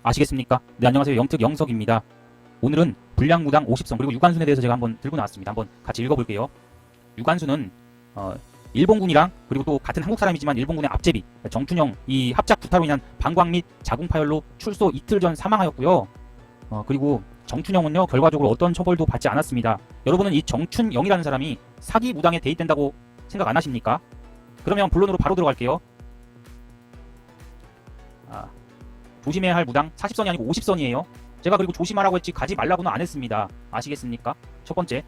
아시겠습니까? 네, 안녕하세요. 영특 영석입니다. 오늘은 불량무당 50성 그리고 유관순에 대해서 제가 한번 들고 나왔습니다. 한번 같이 읽어볼게요. 유관순은 일본군이랑 그리고 또 같은 한국 사람이지만 일본군의 앞제비 정춘영 이 합작 구타로 인한 방광 및 자궁파열로 출소 이틀 전 사망하였고요. 그리고 정춘영은요 결과적으로 어떤 처벌도 받지 않았습니다. 여러분은 이 정춘영이라는 사람이 사기 무당에 대입된다고 생각 안 하십니까? 그러면 본론으로 바로 들어갈게요. 조심해야 할 무당 40선이 아니고 50선이에요. 제가 그리고 조심하라고 했지 가지 말라고는 안 했습니다. 아시겠습니까? 첫 번째,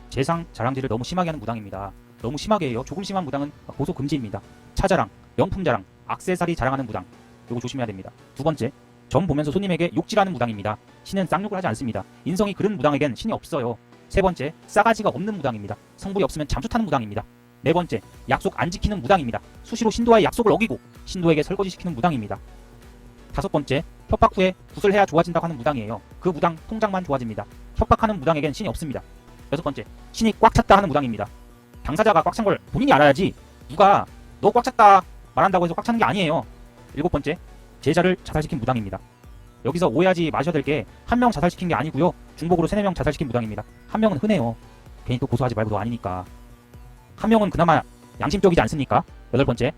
재상 자랑질을 너무 심하게 하는 무당입니다. 너무 심하게 해요. 조금 심한 무당은 고소 금지입니다. 차자랑, 명품 자랑, 액세서리 자랑하는 무당. 요거 조심해야 됩니다. 두 번째, 점 보면서 손님에게 욕질하는 무당입니다. 신은 쌍욕을 하지 않습니다. 인성이 그른 무당에겐 신이 없어요. 세 번째, 싸가지가 없는 무당입니다. 성불이 없으면 잠수 타는 무당입니다. 네 번째, 약속 안 지키는 무당입니다. 수시로 신도와의 약속을 어기고 신도에게 설거지시키는 무당입니다. 다섯 번째, 협박 후에 굿을 해야 좋아진다고 하는 무당이에요. 그 무당 통장만 좋아집니다. 협박하는 무당에겐 신이 없습니다. 여섯 번째, 신이 꽉 찼다 하는 무당입니다. 당사자가 꽉 찬 걸 본인이 알아야지 누가 너 꽉 찼다 말한다고 해서 꽉 차는 게 아니에요. 일곱 번째, 제자를 자살시킨 무당입니다. 여기서 오해하지 마셔야 될 게 한 명 자살시킨 게 아니고요. 중복으로 3-4명 자살시킨 무당입니다. 한 명은 흔해요. 괜히 또 고소하지 말고 너 아니니까. 한 명은 그나마 양심적이지 않습니까? 여덟 번째,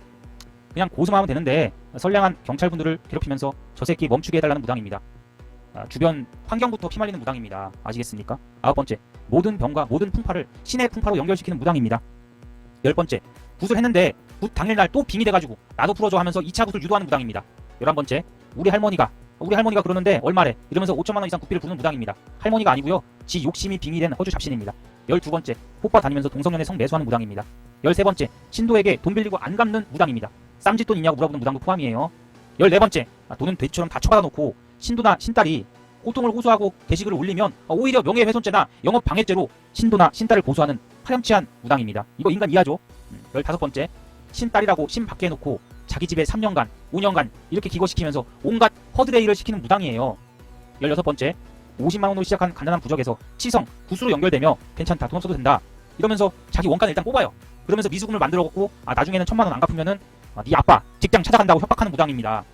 그냥 고소만 하면 되는데 선량한 경찰분들을 괴롭히면서 저 새끼 멈추게 해달라는 무당입니다. 주변 환경부터 피말리는 무당입니다. 아시겠습니까? 아홉 번째, 모든 병과 모든 풍파를 신의 풍파로 연결시키는 무당입니다. 열 번째, 굿을 했는데 굿 당일날 또 빙이 돼가지고 나도 풀어줘 하면서 2차 굿을 유도하는 무당입니다. 11번째, 우리 할머니가 그러는데 얼마래 이러면서 5천만원 이상 굿비를 부는 무당입니다. 할머니가 아니고요, 지 욕심이 빙이 된 허주 잡신입니다. 12번째, 호빠 다니면서 동성연애 성 매수하는 무당입니다. 13번째, 신도에게 돈 빌리고 안 갚는 무당입니다. 쌈짓돈 있냐고 물어보는 무당도 포함이에요. 14번째, 돈은 돼지처럼 다 처받아 놓고 신도나 신딸이 고통을 호소하고 게시글을 올리면 오히려 명예훼손죄나 영업방해죄로 신도나 신딸을 고소하는 파렴치한 무당입니다. 이거 인간 이하죠. 15번째, 신딸이라고 신 밖에 해놓고 자기 집에 3년간, 5년간 이렇게 기거시키면서 온갖 허드레일을 시키는 무당이에요. 16번째, 50만원으로 시작한 가난한 부적에서 치성, 굿으로 연결되며 괜찮다, 돈 없어도 된다 이러면서 자기 원가는 일단 뽑아요. 그러면서 미수금을 만들어갖고 나중에는 1000만원 안 갚으면은 네 아빠 직장 찾아간다고 협박하는 무당입니다.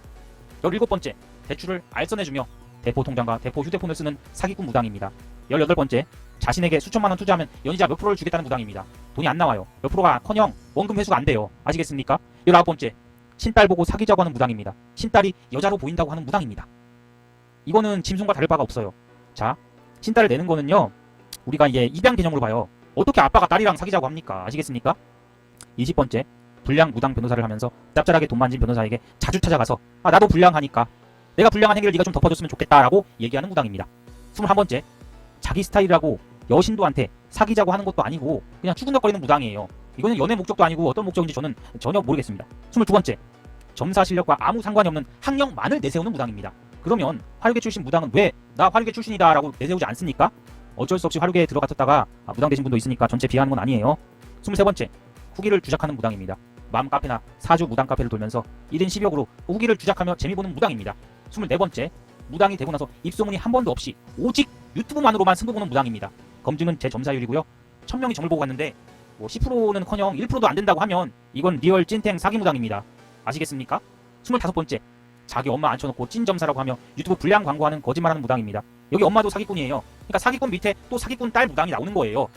17번째, 대출을 알선해주며 대포 통장과 대포 휴대폰을 쓰는 사기꾼 무당입니다. 18번째, 자신에게 수천만원 투자하면 연이자 몇 프로를 주겠다는 무당입니다. 돈이 안 나와요. 몇 프로가 커녕 원금 회수가 안 돼요. 아시겠습니까? 19번째, 신딸 보고 사귀자고 하는 무당입니다. 신딸이 여자로 보인다고 하는 무당입니다. 이거는 짐승과 다를 바가 없어요. 자, 신딸을 내는 거는요, 우리가 이게 입양 개념으로 봐요. 어떻게 아빠가 딸이랑 사귀자고 합니까? 아시겠습니까? 20번째, 불량 무당 변호사를 하면서 짭짤하게 돈 만진 변호사에게 자주 찾아가서 나도 불량하니까 내가 불량한 행위를 네가 좀 덮어줬으면 좋겠다라고 얘기하는 무당입니다. 21번째, 자기 스타일이라고 여신도한테 사귀자고 하는 것도 아니고 그냥 추근덕거리는 무당이에요. 이거는 연애 목적도 아니고 어떤 목적인지 저는 전혀 모르겠습니다. 22번째, 점사 실력과 아무 상관이 없는 학력만을 내세우는 무당입니다. 그러면 화류계 출신 무당은 왜 나 화류계 출신이다 라고 내세우지 않습니까? 어쩔 수 없이 화류계에 들어갔었다가 무당 되신 분도 있으니까 전체 비하하는 건 아니에요. 23번째, 후기를 주작하는 무당입니다. 맘 카페나 사주 무당 카페를 돌면서 1인 10역으로 후기를 주작하며 재미보는 무당입니다. 24번째, 무당이 되고 나서 입소문이 한 번도 없이 오직 유튜브만으로만 승부 보는 무당입니다. 검증은 제 점사율이고요. 1000명이 점을 보고 갔는데 10%는커녕 1%도 안 된다고 하면 이건 리얼 찐탱 사기 무당입니다. 아시겠습니까? 25번째, 자기 엄마 앉혀놓고 찐 점사라고 하며 유튜브 불량 광고하는 거짓말하는 무당입니다. 여기 엄마도 사기꾼이에요. 그러니까 사기꾼 밑에 또 사기꾼 딸 무당이 나오는 거예요.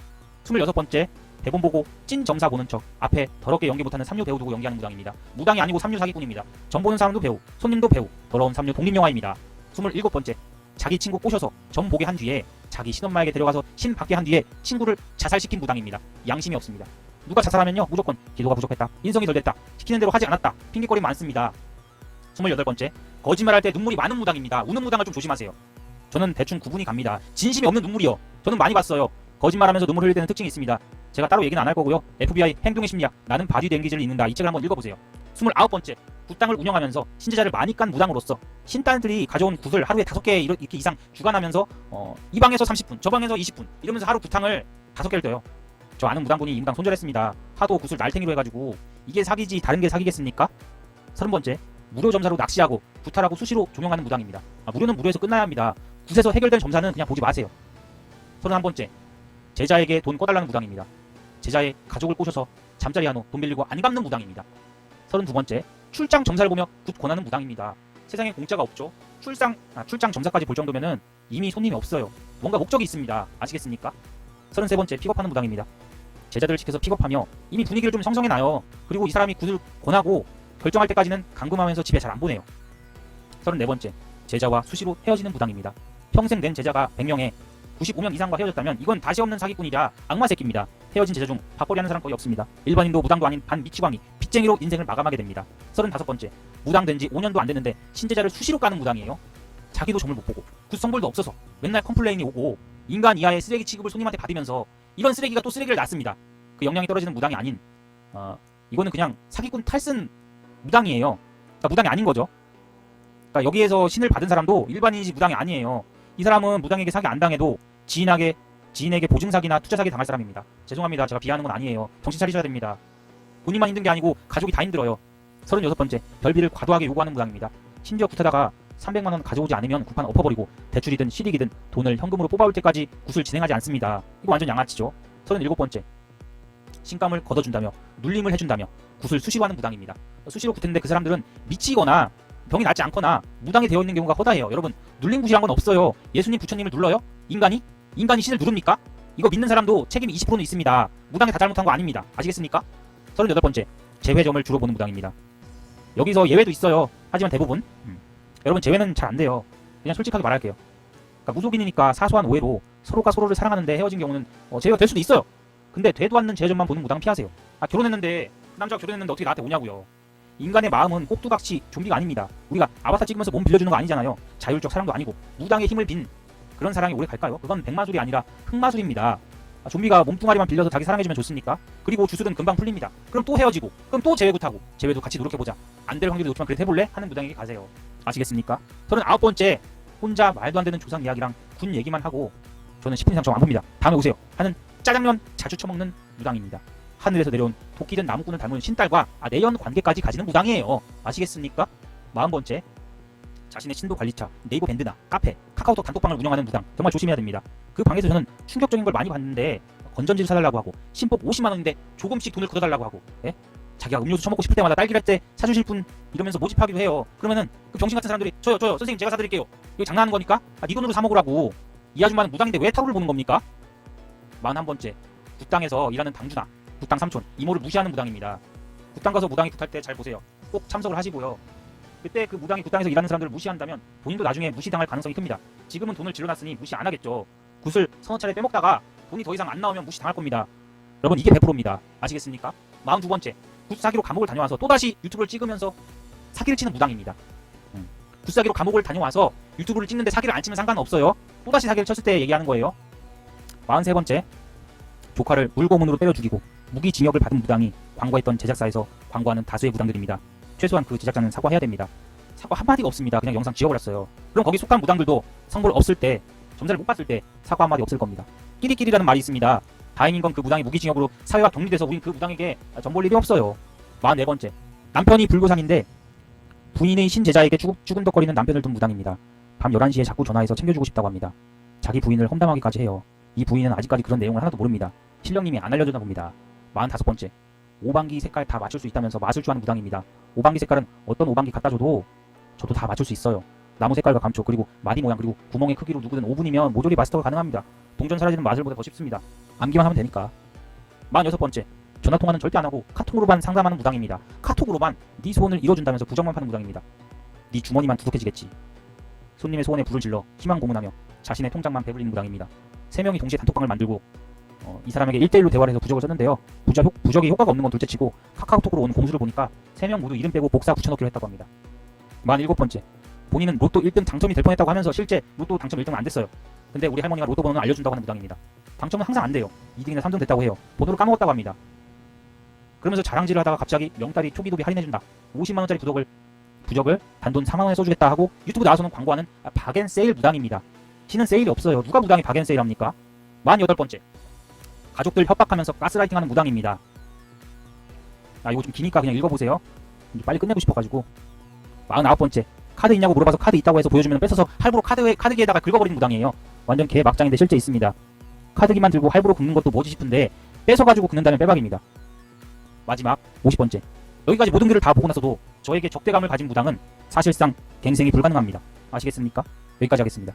26번째, 대본 보고 찐 점사 보는 척 앞에 더럽게 연기 못하는 삼류 배우 두고 연기하는 무당입니다. 무당이 아니고 삼류 사기꾼입니다. 점 보는 사람도 배우, 손님도 배우, 더러운 삼류 독립영화입니다. 27번째, 자기 친구 꼬셔서 점 보게 한 뒤에 자기 신엄마에게 데려가서 신 받게 한 뒤에 친구를 자살시킨 무당입니다. 양심이 없습니다. 누가 자살하면요 무조건 기도가 부족했다, 인성이 덜 됐다, 시키는 대로 하지 않았다, 핑계거리 많습니다. 28번째, 거짓말할 때 눈물이 많은 무당입니다. 우는 무당을 좀 조심하세요. 저는 대충 구분이 갑니다. 진심이 없는 눈물이요. 저는 많이 봤어요. 거짓말하면서 눈물 흘릴 때는 특징이 있습니다. 제가 따로 얘기는 안 할 거고요. FBI 행동의 심리학, 나는 바디 랭귀지를 읽는다, 이 책을 한번 읽어보세요. 29번째, 굿당을 운영하면서 신제자를 많이 깐 무당으로서 신딸들이 가져온 굿을 하루에 5개 이렇게 이상 주관하면서 이 방에서 30분, 저 방에서 20분 이러면서 하루 굿당을 5개를 떠요. 저 아는 무당분이 이 무당 손절했습니다. 하도 굿을 날탱이로 해가지고 이게 사기지 다른 게 사기겠습니까? 30번째, 무료 점사로 낚시하고 구타라고 수시로 종용하는 무당입니다. 무료는 무료에서 끝나야 합니다. 굿에서 해결된 점사는 그냥 보지 마세요. 31번째, 제자에게 돈 꺼달라는 무당입니다. 제자의 가족을 꼬셔서 잠자리 한후 돈 빌리고 안 갚는 무당입니다. 32번째, 출장 점사를 보며 굿 권하는 무당입니다. 세상에 공짜가 없죠. 출장 점사까지 볼 정도면은 이미 손님이 없어요. 뭔가 목적이 있습니다. 아시겠습니까? 33번째 픽업하는 무당입니다. 제자들을 시켜서 픽업하며 이미 분위기를 좀 성성해놔요. 그리고 이 사람이 굿을 권하고 결정할 때까지는 감금하면서 집에 잘 안 보내요. 34번째 제자와 수시로 헤어지는 무당입니다. 평생 된 제자가 100명에 95명 이상과 헤어졌다면 이건 다시 없는 사기꾼이자 악마 새끼입니다. 헤어진 제자 중 밥벌이 하는 사람 거의 없습니다. 일반인도 무당도 아닌 반미치광이 빚쟁이로 인생을 마감하게 됩니다. 35번째 무당 된 지 5년도 안 됐는데 신제자를 수시로 까는 무당이에요. 자기도 점을 못 보고 굿성벌도 없어서 맨날 컴플레인이 오고 인간 이하의 쓰레기 취급을 손님한테 받으면서 이런 쓰레기가 또 쓰레기를 낳습니다. 그 역량이 떨어지는 무당이 아닌 이거는 그냥 사기꾼 탈슨 무당이에요. 그러니까 무당이 아닌 거죠. 그러니까 여기에서 신을 받은 사람도 일반인이지 무당이 아니에요. 이 사람은 무당에게 사기 안 당해도 지인에게 보증 사기나 투자 사기 당할 사람입니다. 죄송합니다. 제가 비하하는 건 아니에요. 정신 차리셔야 됩니다. 본인만 힘든 게 아니고 가족이 다 힘들어요. 36번째 별비를 과도하게 요구하는 무당입니다. 심지어 굿하다가 300만 원 가져오지 않으면 굿판 엎어버리고 대출이든 실익이든 돈을 현금으로 뽑아올 때까지 굿을 진행하지 않습니다. 이거 완전 양아치죠. 37번째 신감을 걷어준다며 눌림을 해준다며 굿을 수시로 하는 무당입니다. 수시로 굿했는데 그 사람들은 미치거나 병이 낫지 않거나 무당이 되어 있는 경우가 허다해요. 여러분 눌림 굿이란 건 없어요. 예수님 부처님을 눌러요? 인간이 신을 누릅니까? 이거 믿는 사람도 책임이 20%는 있습니다. 무당이 다 잘못한 거 아닙니다. 아시겠습니까? 38번째 재회점을 주로 보는 무당입니다. 여기서 예외도 있어요. 하지만 대부분 여러분 재회는 잘 안 돼요. 그냥 솔직하게 말할게요. 그러니까 무속인이니까 사소한 오해로 서로가 서로를 사랑하는데 헤어진 경우는 재회가 될 수도 있어요. 근데 되도 않는 재회점만 보는 무당 피하세요. 결혼했는데 그 남자가 결혼했는데 어떻게 나한테 오냐고요. 인간의 마음은 꼭두각시 좀비가 아닙니다. 우리가 아바타 찍으면서 몸 빌려주는 거 아니잖아요. 자율적 사랑도 아니고 무당의 힘을 빈 그런 사랑이 오래 갈까요? 그건 백마술이 아니라 흑마술입니다. 좀비가 몸뚱아리만 빌려서 자기 사랑해주면 좋습니까? 그리고 주술은 금방 풀립니다. 그럼 또 헤어지고 그럼 또 재회굿하고 재회도 같이 노력해보자. 안 될 확률이 높지만 그래도 해볼래? 하는 무당에게 가세요. 아시겠습니까? 39번째 혼자 말도 안 되는 조상 이야기랑 군 얘기만 하고 저는 10분 이상 정 안 봅니다. 다음에 오세요 하는 짜장면 자주 처먹는 무당입니다. 하늘에서 내려온 도끼든 나무꾼을 닮은 신딸과 내연 관계까지 가지는 무당이에요. 아시겠습니까? 40번째 자신의 신도 관리차, 네이버 밴드나 카페, 카카오톡 단톡방을 운영하는 무당 정말 조심해야 됩니다. 그 방에서 저는 충격적인 걸 많이 봤는데 건전지를 사달라고 하고 신법 50만원인데 조금씩 돈을 걷어달라고 하고 자기가 음료수 처먹고 싶을 때마다 딸기할 때 사주실 분 이러면서 모집하기도 해요. 그러면은 그 병신 같은 사람들이 저요 선생님 제가 사드릴게요. 이거 장난하는 거니까 네 돈으로 사 먹으라고. 이 아줌마는 무당인데 왜 타로를 보는 겁니까? 41번째 굿당에서 일하는 당주나 굿당 삼촌 이모를 무시하는 무당입니다. 굿당 가서 무당이 굿할 때 잘 보세요. 꼭 참석을 하시고요. 그때 그 무당이 굿당에서 일하는 사람들을 무시한다면 본인도 나중에 무시당할 가능성이 큽니다. 지금은 돈을 질러놨으니 무시 안 하겠죠. 굿을 서너 차례 빼먹다가 돈이 더 이상 안 나오면 무시 당할 겁니다. 여러분 이게 100%입니다. 아시겠습니까? 42번째 굿 사기로 감옥을 다녀와서 또다시 유튜브를 찍으면서 사기를 치는 무당입니다. 굿 사기로 감옥을 다녀와서 유튜브를 찍는데 사기를 안 치면 상관없어요. 또다시 사기를 쳤을 때 얘기하는 거예요. 43번째 조카를 물고문으로 때려 죽이고 무기징역을 받은 무당이 광고했던 제작사에서 광고하는 다수의 무당들입니다. 최소한 그 제작자는 사과해야 됩니다. 사과 한마디가 없습니다. 그냥 영상 지워버렸어요. 그럼 거기 속한 무당들도 성불 없을 때 점사를 못 봤을 때 사과 한마디 없을 겁니다. 끼리끼리라는 말이 있습니다. 다행인 건 그 무당이 무기징역으로 사회와 격리돼서 우린 그 무당에게 전볼 일이 없어요. 44번째 남편이 불교상인데 부인의 신제자에게 쭈근덕거리는 남편을 둔 무당입니다. 밤 11시에 자꾸 전화해서 챙겨주고 싶다고 합니다. 자기 부인을 험담하기까지 해요. 이 부인은 아직까지 그런 내용을 하나도 모릅니다. 신령님이 안 알려줬나 봅니다. 45번째 오방기 색깔 다 맞출 수 있다면서 마술주하는 무당입니다. 오방기 색깔은 어떤 오방기 갖다 줘도 저도 다 맞출 수 있어요. 나무 색깔과 감촉 그리고 마디 모양 그리고 구멍의 크기로 누구든 5분이면 모조리 마스터가 가능합니다. 동전 사라지는 마술보다 더 쉽습니다. 암기만 하면 되니까. 46번째 전화통화는 절대 안하고 카톡으로만 상담하는 무당입니다. 카톡으로만 네 소원을 이뤄준다면서 부정만 파는 무당입니다. 네 주머니만 두둑해지겠지. 손님의 소원에 불을 질러 희망 고문하며 자신의 통장만 배불리는 무당입니다. 3명이 동시에 단톡방을 만들고 이 사람에게 1대1로 대화를 해서 부적을 썼는데요. 부적이 효과가 없는 건 둘째치고 카카오톡으로 온 공수를 보니까 3명 모두 이름 빼고 복사 붙여넣기로 했다고 합니다. 47번째 본인은 로또 1등 당첨이 될 뻔했다고 하면서 실제 로또 당첨 1등은 안 됐어요. 근데 우리 할머니가 로또 번호는 알려준다고 하는 무당입니다. 당첨은 항상 안 돼요. 2등이나 3등 됐다고 해요. 번호를 까먹었다고 합니다. 그러면서 자랑질을 하다가 갑자기 명달이 초기도비 할인해준다. 50만원짜리 부적을 단돈 4만원에 써주겠다 하고 유튜브 나와서는 광고하는 박앤세일 무당입니다. 신은 세일이 없어요. 누가 무당이 박앤세일 합니까? 48번째 가족들 협박하면서 가스라이팅하는 무당입니다. 이거 좀 기니까 그냥 읽어보세요. 빨리 끝내고 싶어가지고. 49번째 카드 있냐고 물어봐서 카드 있다고 해서 보여주면 뺏어서 할부로 카드기에다가 긁어버리는 무당이에요. 완전 개 막장인데 실제 있습니다. 카드기만 들고 할부로 긁는 것도 뭐지 싶은데 뺏어가지고 긁는다면 빼박입니다. 마지막 50번째 여기까지 모든 글을 다 보고 나서도 저에게 적대감을 가진 무당은 사실상 갱생이 불가능합니다. 아시겠습니까? 여기까지 하겠습니다.